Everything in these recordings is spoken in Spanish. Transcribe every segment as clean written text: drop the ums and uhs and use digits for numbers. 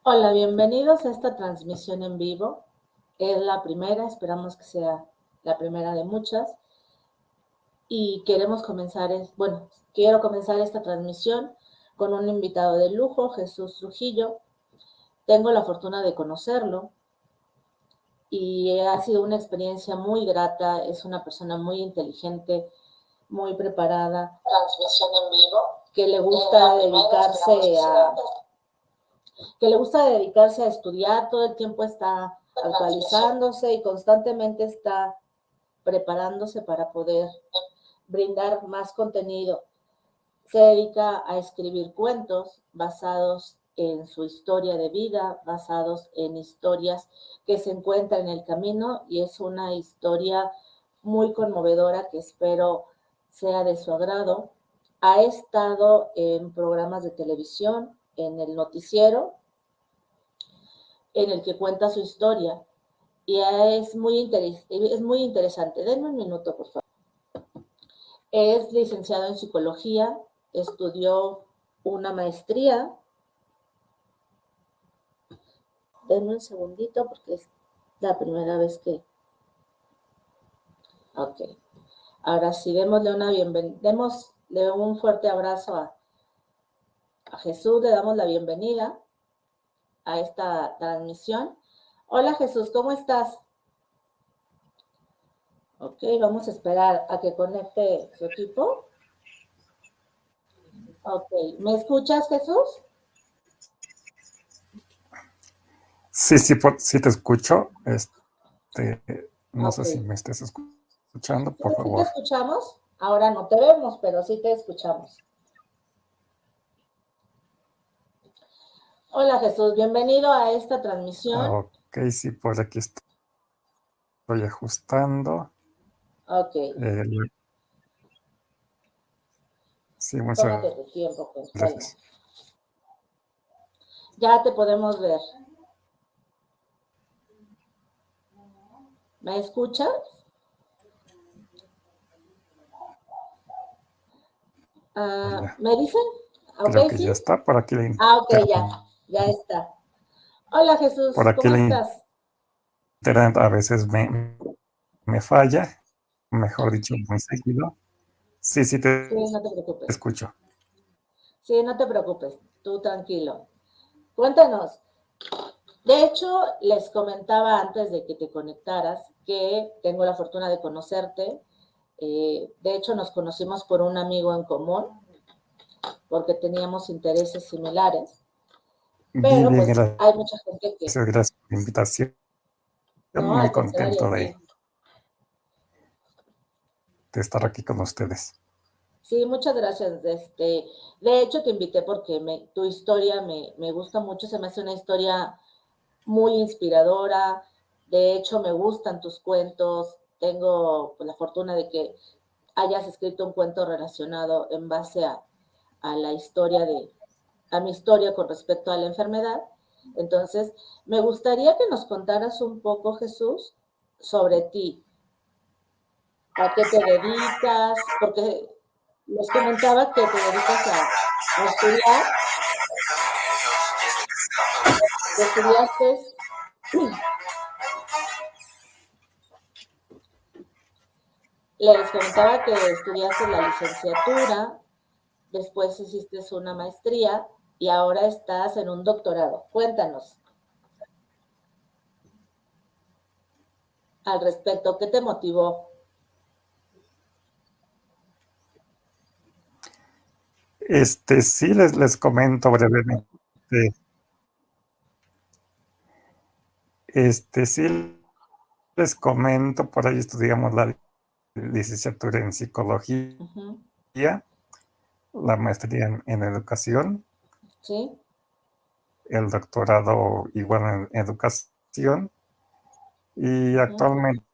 Hola, bienvenidos a esta transmisión en vivo. Es la primera, esperamos que sea la primera de muchas. Y quiero comenzar esta transmisión con un invitado de lujo, Jesús Trujillo. Tengo la fortuna de conocerlo y ha sido una experiencia muy grata. Es una persona muy inteligente, muy preparada. Transmisión en vivo. Que le gusta dedicarse a estudiar, todo el tiempo está actualizándose y constantemente está preparándose para poder brindar más contenido. Se dedica a escribir cuentos basados en su historia de vida, basados en historias que se encuentran en el camino, y es una historia muy conmovedora que espero sea de su agrado. Ha estado en programas de televisión, en el noticiero, en el que cuenta su historia, y es muy interesante. Denme un minuto, por favor. Es licenciado en psicología, estudió una maestría. Denme un segundito porque es la primera vez que... Ok. Ahora sí, démosle un fuerte abrazo a Jesús, le damos la bienvenida a esta transmisión. Hola Jesús, ¿cómo estás? Ok, vamos a esperar a que conecte su equipo. Ok, ¿me escuchas, Jesús? Sí, sí te escucho. No sé si Ok. me estés escuchando, Sí, por sí te favor. escuchamos. Ahora no te vemos, pero sí te escuchamos. Hola Jesús, bienvenido a esta transmisión. Ok, sí, por aquí estoy ajustando. Ok, Sí, muchas tómate tu tiempo, con calma. gracias. Ya te podemos ver. ¿Me escuchas? Ya, ¿Me dicen? Ok, creo que ya sí. está. Por aquí Ok, ya está. Hola por Jesús, aquí ¿cómo la estás? internet a veces me falla, mejor dicho, muy seguido. Sí, Sí, te no te preocupes. escucho. Sí, no te preocupes, tú tranquilo. Cuéntanos. De hecho, les comentaba antes de que te conectaras que tengo la fortuna de conocerte. De hecho, nos conocimos por un amigo en común, porque teníamos intereses similares, Bien, pero bien, pues hay mucha gente que, gracias por la invitación. no, Muy al contrario, contento a ti. de estar aquí con ustedes. Sí, muchas gracias. De hecho, te invité porque tu historia me gusta mucho, se me hace una historia muy inspiradora. De hecho, me gustan tus cuentos. Tengo pues, la fortuna de que hayas escrito un cuento relacionado en base a la a mi historia con respecto a la enfermedad. Entonces, me gustaría que nos contaras un poco, Jesús, sobre ti. ¿A qué te dedicas? Porque les comentaba que te dedicas a estudiar, que estudiaste, les comentaba que estudiaste la licenciatura, después hiciste una maestría y ahora estás en un doctorado. Cuéntanos al respecto, ¿qué te motivó? Sí, les comento brevemente. Sí, les comento, por ahí estudiamos la licenciatura en psicología, Ujú. la maestría en educación, ¿Sí? el doctorado igual en educación, y Ujú. actualmente,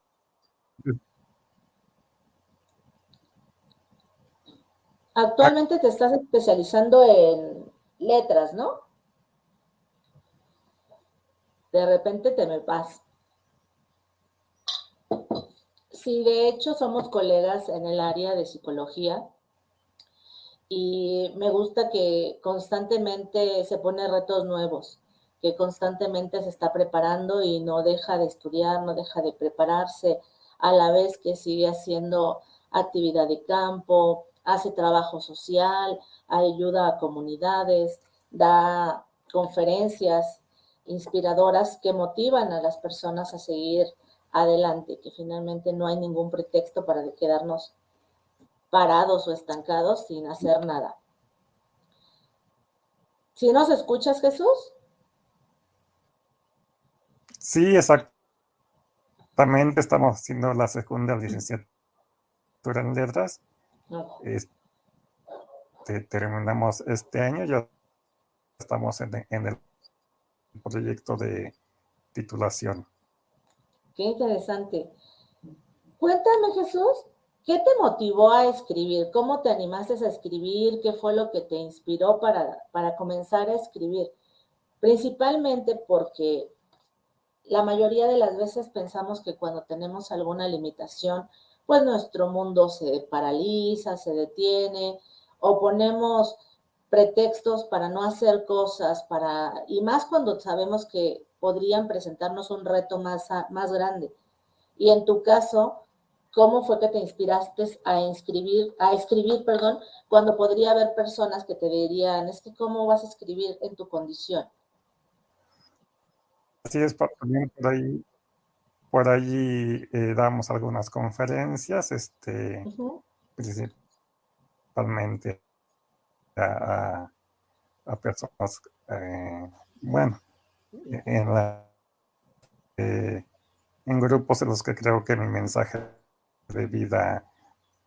Actualmente te estás especializando en letras, ¿no? De repente te me vas. Sí, de hecho somos colegas en el área de psicología y me gusta que constantemente se ponen retos nuevos. que constantemente se está preparando y no deja de estudiar, no deja de prepararse, a la vez que sigue haciendo actividad de campo, hace trabajo social, ayuda a comunidades, da conferencias inspiradoras que motivan a las personas a seguir adelante, que finalmente no hay ningún pretexto para quedarnos parados o estancados sin hacer nada. ¿Sí nos escuchas, Jesús? Sí, exactamente. Estamos haciendo la segunda licenciatura en letras. No. Terminamos este año, ya estamos en el proyecto de titulación. Qué interesante. Cuéntame, Jesús, ¿qué te motivó a escribir? ¿Cómo te animaste a escribir? ¿Qué fue lo que te inspiró para comenzar a escribir? Principalmente porque la mayoría de las veces pensamos que cuando tenemos alguna limitación, pues nuestro mundo se paraliza, se detiene, o ponemos pretextos para no hacer cosas, y más cuando sabemos que podrían presentarnos un reto más grande. Y en tu caso, ¿cómo fue que te inspiraste a escribir, cuando podría haber personas que te dirían, es que cómo vas a escribir en tu condición? Así es, también por allí damos algunas conferencias, Uh-huh. principalmente a, a personas, bueno, en, la, en grupos en los que creo que mi mensaje de vida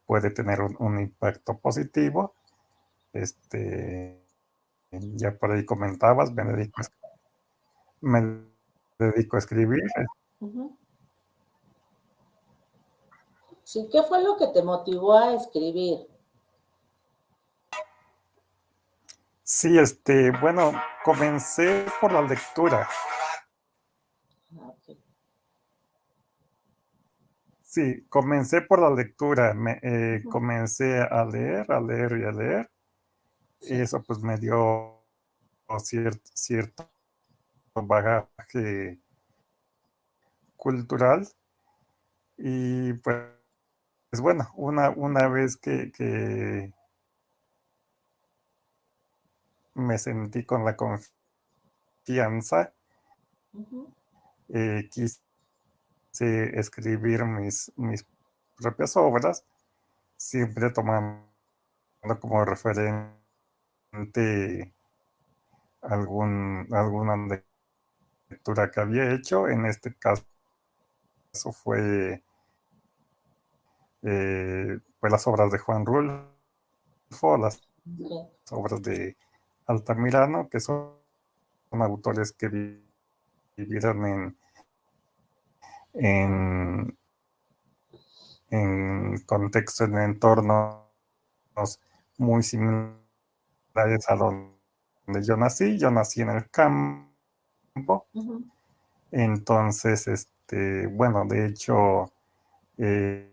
puede tener un impacto positivo. Ya por ahí comentabas, me dedico a escribir. Uh-huh. Sí, ¿qué fue lo que te motivó a escribir? Sí, bueno, comencé por la lectura. Ah, ok. Sí, comencé por la lectura. Uh-huh. Comencé a leer y a leer. Y Sí. eso pues me dio cierto bagaje cultural. Y pues bueno, una vez que me sentí con la confianza, Uh-huh. quise escribir mis propias obras, siempre tomando como referente alguna lectura que había hecho. En este caso fue pues las obras de Juan Rulfo, las Okay. obras de Altamirano, que son autores que vivieron en, en contextos, en entornos muy similares a donde yo nací. Yo nací en el campo. Uh-huh. Entonces, bueno, de hecho, eh,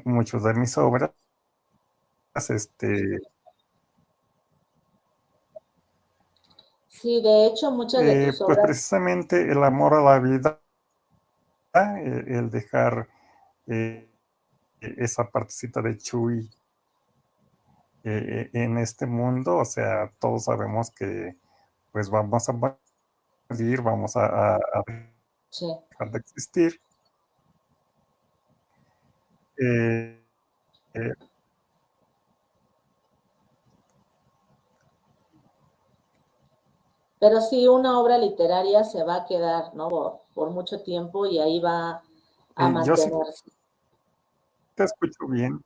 muchos de mis obras, Sí, de hecho, muchas de tus pues obras. precisamente el amor a la vida, el dejar esa partecita de Chuy en este mundo. O sea, todos sabemos que pues vamos a morir, vamos a Sí. dejar de existir. Eh, eh, Pero sí, una obra literaria se va a quedar, ¿no? Por mucho tiempo y ahí va a yo sí mantenerse. te escucho bien,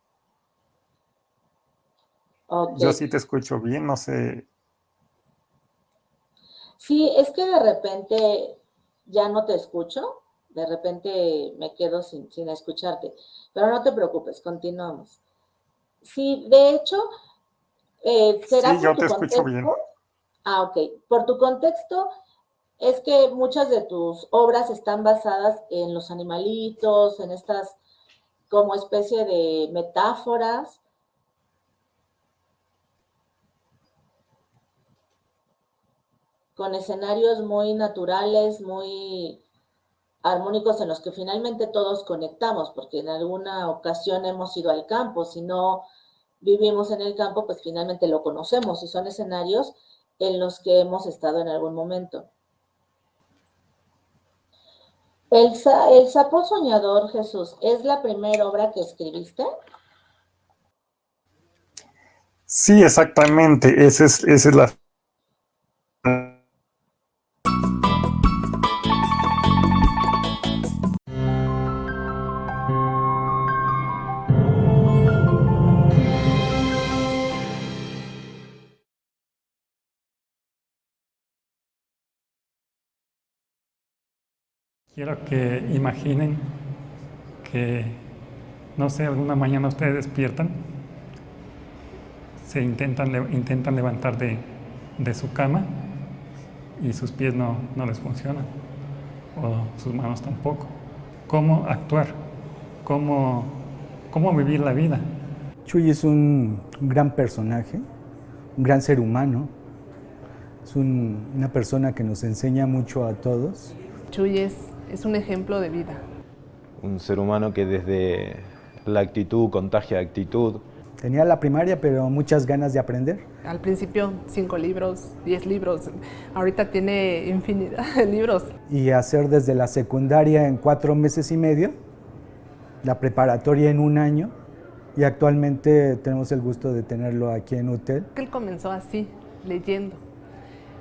Ok. yo sí te escucho bien, no sé. Sí, es que de repente ya no te escucho, de repente me quedo sin escucharte, pero no te preocupes, continuamos. Sí, de hecho, ¿será Sí, por yo tu te escucho contexto? bien. Ah, ok. Por tu contexto, es que muchas de tus obras están basadas en los animalitos, en estas como especie de metáforas. con escenarios muy naturales, muy armónicos en los que finalmente todos conectamos, porque en alguna ocasión hemos ido al campo, si no vivimos en el campo, pues finalmente lo conocemos y son escenarios en los que hemos estado en algún momento. El sapo soñador, Jesús, ¿es la primera obra que escribiste? Sí, exactamente. Esa es la... Quiero que imaginen que, no sé, alguna mañana ustedes despiertan, se intentan levantar de su cama y sus pies no les funcionan, o sus manos tampoco. ¿Cómo actuar? ¿Cómo vivir la vida? Chuy es un gran personaje, un gran ser humano, es una persona que nos enseña mucho a todos. Chuy es un ejemplo de vida. Un ser humano que desde la actitud contagia actitud. Tenía la primaria, pero muchas ganas de aprender. Al principio 5 libros, 10 libros, ahorita tiene infinidad de libros. Y hacer desde la secundaria en 4 meses y medio, la preparatoria en 1 año, y actualmente tenemos el gusto de tenerlo aquí en UTEL. Él comenzó así, leyendo,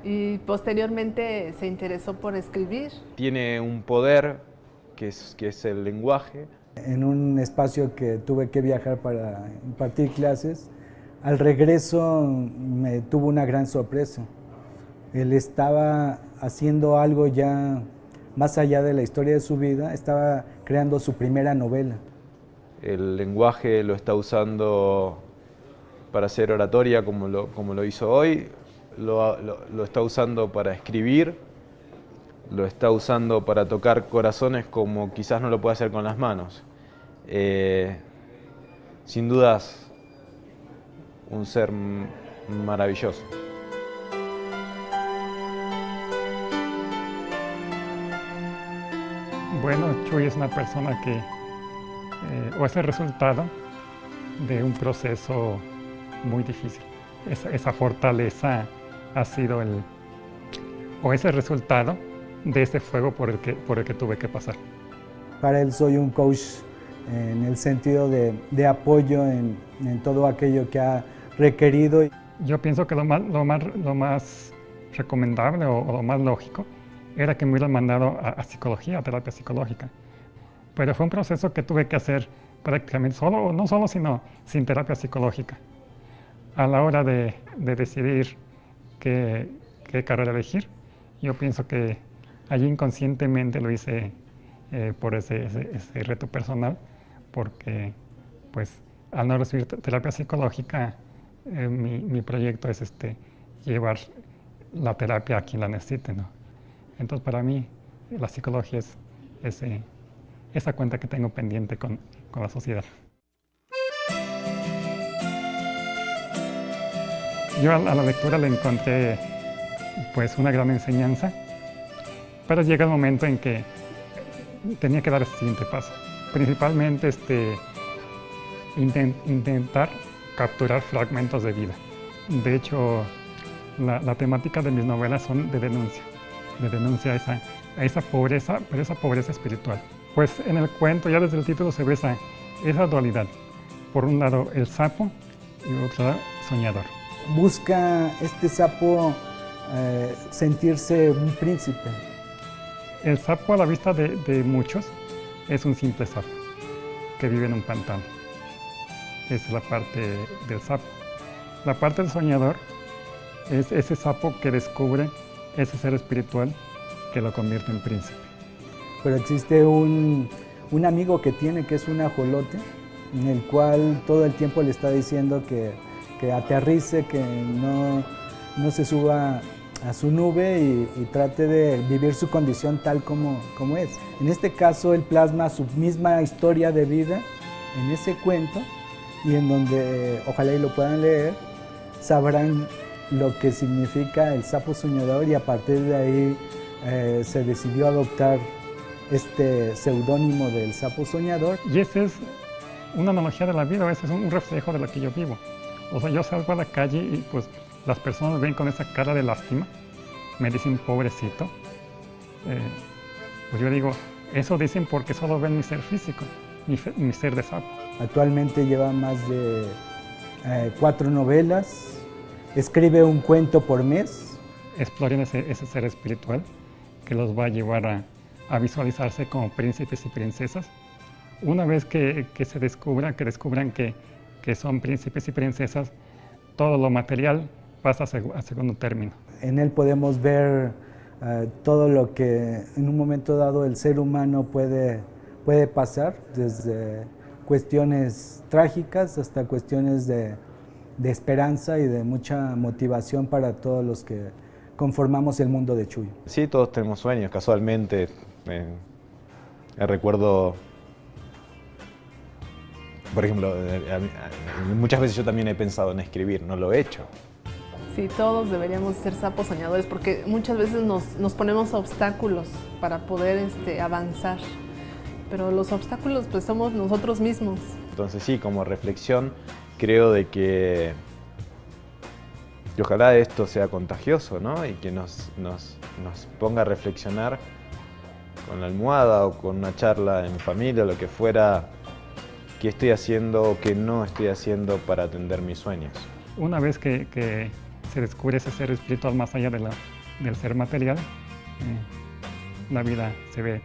y posteriormente se interesó por escribir. Tiene un poder que es el lenguaje. En un espacio que tuve que viajar para impartir clases, al regreso me tuvo una gran sorpresa. Él estaba haciendo algo ya más allá de la historia de su vida, estaba creando su primera novela. El lenguaje lo está usando para hacer oratoria como lo hizo hoy, lo está usando para escribir, lo está usando para tocar corazones como quizás no lo puede hacer con las manos. Sin dudas, un ser maravilloso. Bueno, Chuy es una persona que, o es el resultado de un proceso muy difícil. Esa fortaleza ha sido es el resultado de ese fuego por el que tuve que pasar. Para él soy un coach en el sentido de apoyo en todo aquello que ha requerido. Yo pienso que lo más recomendable o lo más lógico era que me hubieran mandado a psicología, a terapia psicológica. Pero fue un proceso que tuve que hacer prácticamente solo, no solo, sino sin terapia psicológica. A la hora de decidir qué carrera elegir, yo pienso que allí inconscientemente lo hice por ese reto personal, porque pues al no recibir terapia psicológica, mi proyecto es llevar la terapia a quien la necesite, ¿no? Entonces para mí la psicología es esa cuenta que tengo pendiente con la sociedad. Yo a la lectura le encontré pues una gran enseñanza, pero llega el momento en que tenía que dar el siguiente paso. Principalmente intentar capturar fragmentos de vida. De hecho, la temática de mis novelas son de denuncia a esa pobreza, pero esa pobreza espiritual. Pues en el cuento, ya desde el título se ve esa dualidad. Por un lado el sapo y por otro lado soñador. Busca este sapo sentirse un príncipe. El sapo a la vista de muchos es un simple sapo que vive en un pantano. Esa es la parte del sapo. La parte del soñador es ese sapo que descubre ese ser espiritual que lo convierte en príncipe. Pero existe un amigo que tiene, que es un ajolote, en el cual todo el tiempo le está diciendo que aterrice, que no se suba a su nube y trate de vivir su condición tal como es. En este caso, él plasma su misma historia de vida en ese cuento, y en donde, ojalá y lo puedan leer, sabrán lo que significa el sapo soñador, y a partir de ahí se decidió adoptar este seudónimo del sapo soñador. Y esa es una analogía de la vida, ese es un reflejo de lo que yo vivo. O sea, yo salgo a la calle y pues las personas me ven con esa cara de lástima, me dicen pobrecito. Pues yo digo, eso dicen porque solo ven mi ser físico, mi ser de sapo. Actualmente lleva más de 4 novelas, escribe un cuento por mes. Exploren ese ser espiritual que los va a llevar a visualizarse como príncipes y princesas. Una vez que descubran que son príncipes y princesas, todo lo material pasa a segundo término. En él podemos ver todo lo que en un momento dado el ser humano puede pasar, desde cuestiones trágicas hasta cuestiones de esperanza y de mucha motivación para todos los que conformamos el mundo de Chuy. Sí, todos tenemos sueños, casualmente. Recuerdo, por ejemplo, muchas veces yo también he pensado en escribir, no lo he hecho. Sí, todos deberíamos ser sapos soñadores porque muchas veces nos ponemos obstáculos para poder avanzar, pero los obstáculos pues somos nosotros mismos. Entonces sí, como reflexión, creo de que ojalá esto sea contagioso, ¿no? Y que nos ponga a reflexionar con la almohada o con una charla en familia o lo que fuera, qué estoy haciendo o qué no estoy haciendo para atender mis sueños. Una vez que se descubre ese ser espiritual más allá del ser material, la vida se ve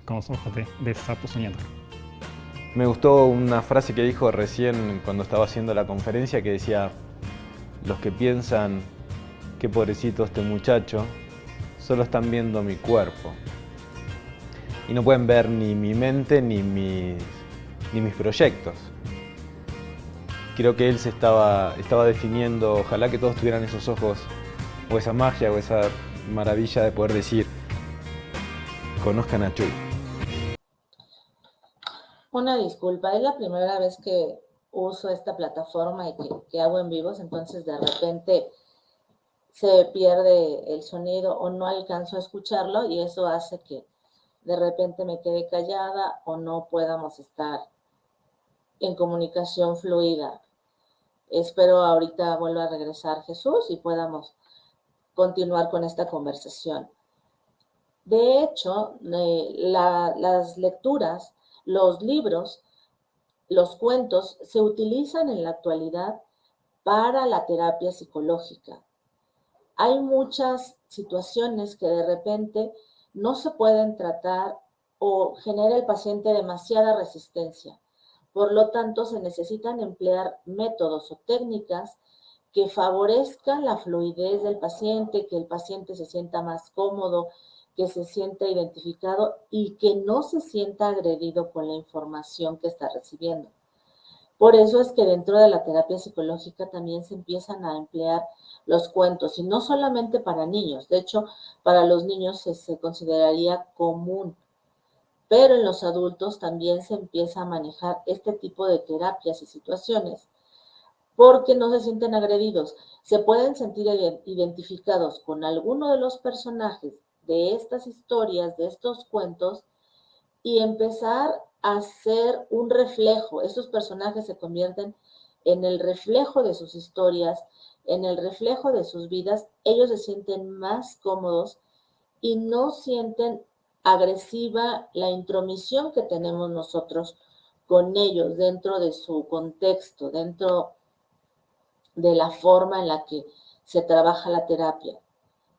con los ojos de sapo soñador. Me gustó una frase que dijo recién cuando estaba haciendo la conferencia que decía: los que piensan qué pobrecito este muchacho, solo están viendo mi cuerpo. Y no pueden ver ni mi mente ni mis proyectos. Creo que él se estaba definiendo, ojalá que todos tuvieran esos ojos, o esa magia, o esa maravilla de poder decir, conozcan a Chuy. Una disculpa, es la primera vez que uso esta plataforma y que hago en vivos, entonces de repente se pierde el sonido o no alcanzo a escucharlo y eso hace que de repente me quede callada o no podamos estar en comunicación fluida. Espero ahorita vuelva a regresar Jesús y podamos continuar con esta conversación. De hecho, las lecturas, los libros, los cuentos se utilizan en la actualidad para la terapia psicológica. Hay muchas situaciones que de repente no se pueden tratar o genera el paciente demasiada resistencia. Por lo tanto, se necesitan emplear métodos o técnicas que favorezcan la fluidez del paciente, que el paciente se sienta más cómodo, que se sienta identificado y que no se sienta agredido con la información que está recibiendo. Por eso es que dentro de la terapia psicológica también se empiezan a emplear los cuentos, y no solamente para niños, de hecho, para los niños se consideraría común, pero en los adultos también se empieza a manejar este tipo de terapias y situaciones porque no se sienten agredidos, se pueden sentir identificados con alguno de los personajes de estas historias, de estos cuentos, y empezar a ser un reflejo. Estos personajes se convierten en el reflejo de sus historias, en el reflejo de sus vidas. Ellos se sienten más cómodos y no sienten agresiva la intromisión que tenemos nosotros con ellos dentro de su contexto, dentro de la forma en la que se trabaja la terapia.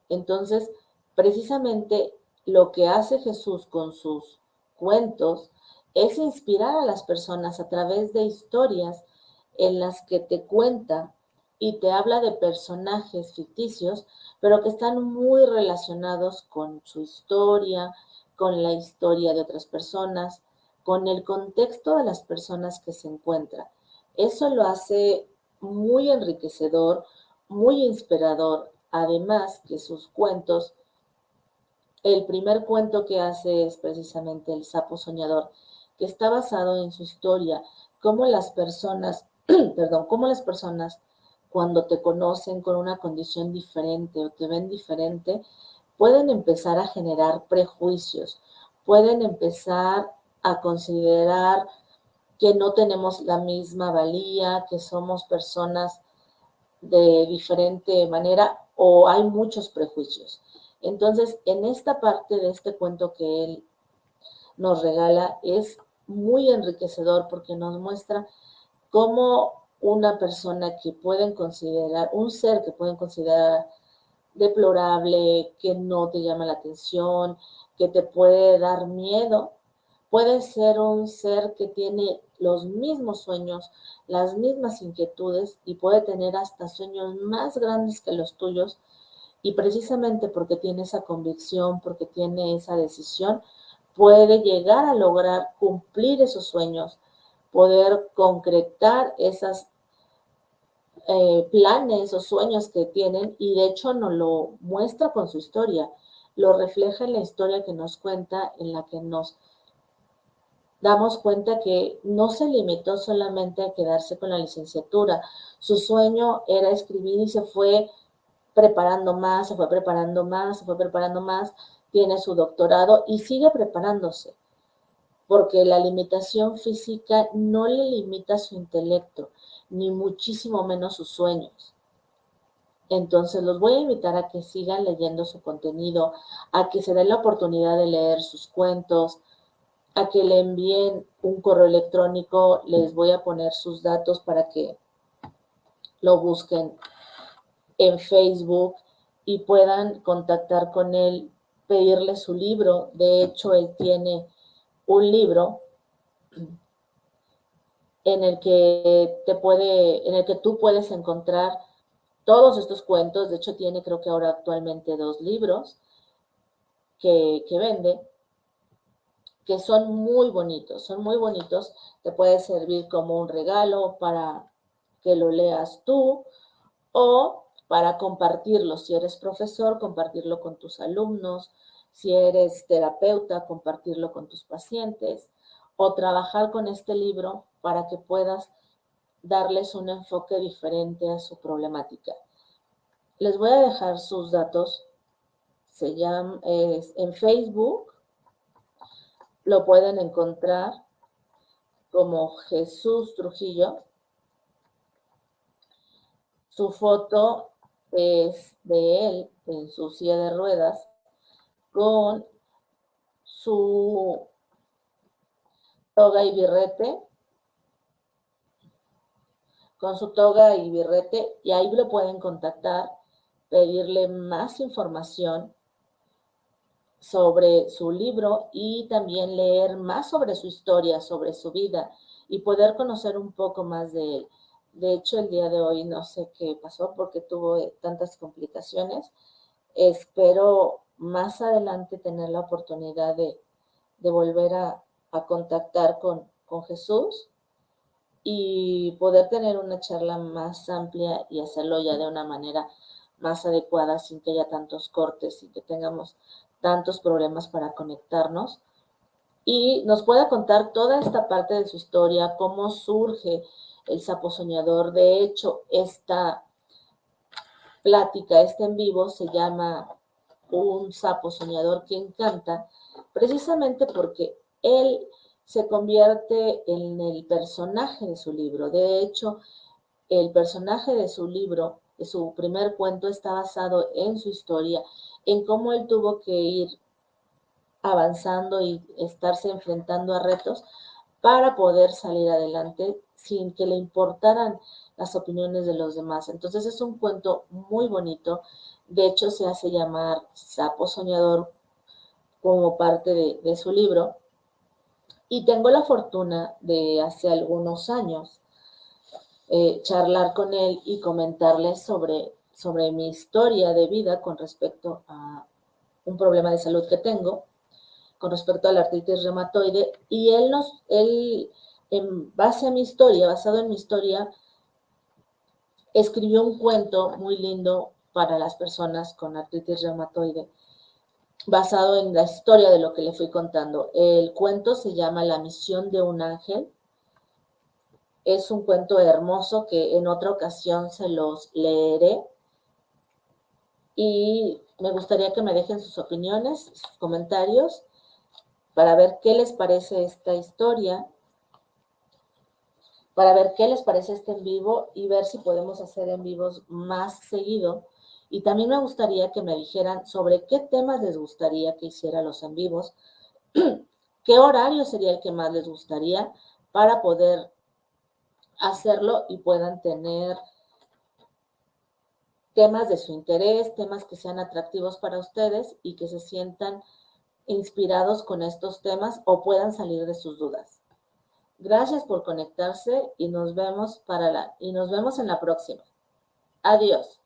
Entonces, precisamente lo que hace Jesús con sus cuentos es inspirar a las personas a través de historias en las que te cuenta y te habla de personajes ficticios, pero que están muy relacionados con su historia, con la historia de otras personas, con el contexto de las personas que se encuentran. Eso lo hace muy enriquecedor, muy inspirador. Además que sus cuentos, el primer cuento que hace es precisamente El sapo soñador, que está basado en su historia, cómo las personas, cuando te conocen con una condición diferente o te ven diferente, pueden empezar a generar prejuicios, pueden empezar a considerar que no tenemos la misma valía, que somos personas de diferente manera o hay muchos prejuicios. Entonces, en esta parte de este cuento que él nos regala es muy enriquecedor porque nos muestra cómo una persona que pueden considerar, un ser que pueden considerar deplorable, que no te llama la atención, que te puede dar miedo, puede ser un ser que tiene los mismos sueños, las mismas inquietudes y puede tener hasta sueños más grandes que los tuyos y precisamente porque tiene esa convicción, porque tiene esa decisión, puede llegar a lograr cumplir esos sueños, poder concretar esas planes o sueños que tienen y de hecho nos lo muestra con su historia, lo refleja en la historia que nos cuenta, en la que nos damos cuenta que no se limitó solamente a quedarse con la licenciatura, su sueño era escribir y se fue preparando más, se fue preparando más, se fue preparando más, tiene su doctorado y sigue preparándose, porque la limitación física no le limita su intelecto, ni muchísimo menos sus sueños. Entonces los voy a invitar a que sigan leyendo su contenido, a que se den la oportunidad de leer sus cuentos, a que le envíen un correo electrónico, les voy a poner sus datos para que lo busquen en Facebook y puedan contactar con él, pedirle su libro. De hecho, él tiene un libro en el que tú puedes encontrar todos estos cuentos. De hecho, tiene creo que ahora actualmente 2 libros que vende, que son muy bonitos, te puede servir como un regalo para que lo leas tú o para compartirlo. Si eres profesor, compartirlo con tus alumnos. Si eres terapeuta, compartirlo con tus pacientes. O trabajar con este libro para que puedas darles un enfoque diferente a su problemática. Les voy a dejar sus datos. Se llama en Facebook. Lo pueden encontrar como Jesús Trujillo. Su foto es de él en su silla de ruedas con su toga y birrete, y ahí lo pueden contactar, pedirle más información sobre su libro y también leer más sobre su historia, sobre su vida y poder conocer un poco más de él. De hecho, el día de hoy no sé qué pasó porque tuvo tantas complicaciones. Espero más adelante tener la oportunidad de volver a contactar con Jesús y poder tener una charla más amplia y hacerlo ya de una manera más adecuada sin que haya tantos cortes y que tengamos tantos problemas para conectarnos. Y nos pueda contar toda esta parte de su historia, cómo surge el sapo soñador. De hecho, esta plática, en vivo, se llama Un sapo soñador que encanta, precisamente porque él se convierte en el personaje de su libro. De hecho, el personaje de su libro, de su primer cuento, está basado en su historia, en cómo él tuvo que ir avanzando y estarse enfrentando a retos para poder salir adelante sin que le importaran las opiniones de los demás. Entonces es un cuento muy bonito. De hecho, se hace llamar Sapo Soñador como parte de su libro. Y tengo la fortuna de hace algunos años charlar con él y comentarle sobre mi historia de vida con respecto a un problema de salud que tengo, con respecto a la artritis reumatoide, y él basado en mi historia, escribió un cuento muy lindo para las personas con artritis reumatoide, basado en la historia de lo que le fui contando. El cuento se llama La misión de un ángel Es un cuento hermoso que en otra ocasión se los leeré y me gustaría que me dejen sus opiniones, sus comentarios, para ver qué les parece esta historia, para ver qué les parece este en vivo y ver si podemos hacer en vivos más seguido. Y también me gustaría que me dijeran sobre qué temas les gustaría que hiciera los en vivos, qué horario sería el que más les gustaría para poder hacerlo y puedan tener temas de su interés, temas que sean atractivos para ustedes y que se sientan inspirados con estos temas o puedan salir de sus dudas. Gracias por conectarse y nos vemos en la próxima. Adiós.